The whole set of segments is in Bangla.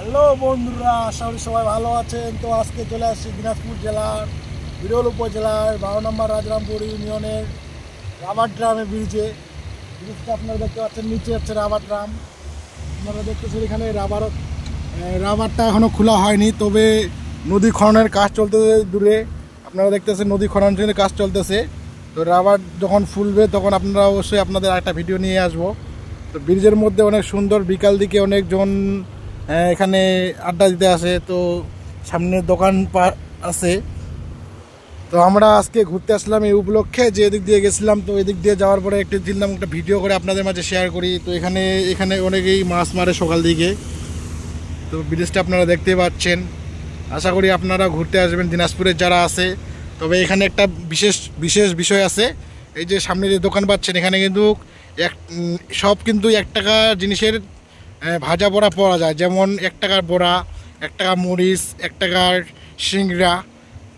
হ্যালো বন্ধুরা, আশা করি সবাই ভালো আছেন। তো আজকে চলে আসছি দিনাজপুর জেলার বিরল উপজেলার 12 নম্বর রাজরামপুর ইউনিয়নের রাবার ড্রামে ব্রিজটা আপনারা দেখতে পাচ্ছেন। নিচে হচ্ছে রাবার ড্রাম, আপনারা দেখতেছেন। এখানে রাবারটা এখনও খোলা হয়নি, তবে নদী খননের কাজ চলতেছে দূরে। আপনারা দেখতেছেন নদী খননের কাজ চলতেছে। তো রাবার যখন ফুলবে তখন আপনারা অবশ্যই আপনাদের একটা ভিডিও নিয়ে আসবো। তো ব্রিজের মধ্যে অনেক সুন্দর, বিকাল দিকে অনেকজন এখানে আড্ডা দিতে আসে। তো সামনে দোকান আছে। তো আমরা আজকে ঘুরতে আসলাম এই উপলক্ষে, যে এদিক দিয়ে গেছিলাম। তো এদিক দিয়ে যাওয়ার পরে একটু দিলাম একটা ভিডিও করে আপনাদের মাঝে শেয়ার করি। তো এখানে অনেকেই মাছ মারে সকাল দিকে। তো ব্রিজটা আপনারা দেখতে পাচ্ছেন। আশা করি আপনারা ঘুরতে আসবেন দিনাজপুরের যারা আছে। তবে এখানে একটা বিশেষ বিষয় আছে। এই যে সামনে যে দোকান পাচ্ছেন, এখানে কিন্তু সব কিন্তু 1 টাকা জিনিসের ভাজা বড়া পাওয়া যায়। যেমন 1 টাকার বড়া, 1 টাকা মরিচ, 1 টাকার সিংড়া।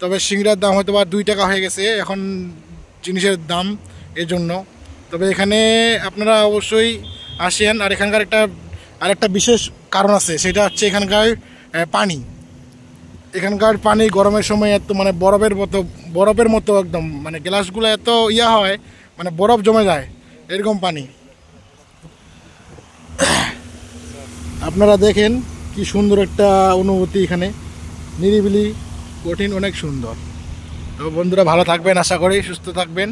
তবে সিংড়ার দাম হয়তো বা 2 টাকা হয়ে গেছে এখন জিনিসের দাম, এই জন্য। তবে এখানে আপনারা অবশ্যই আসেন। আর এখানকার আরেকটা বিশেষ কারণ আছে, সেটা হচ্ছে এখানকার পানি। এখানকার পানি গরমের সময় এত মানে বরফের মতো একদম, মানে গ্লাসগুলো এত হয়, মানে বরফ জমে যায় এরকম পানি। আপনারা দেখেন কি সুন্দর একটা অনুভূতি এখানে, নিরিবিলি, কঠিন, অনেক সুন্দর। তো বন্ধুরা ভালো থাকবেন, আশা করি সুস্থ থাকবেন।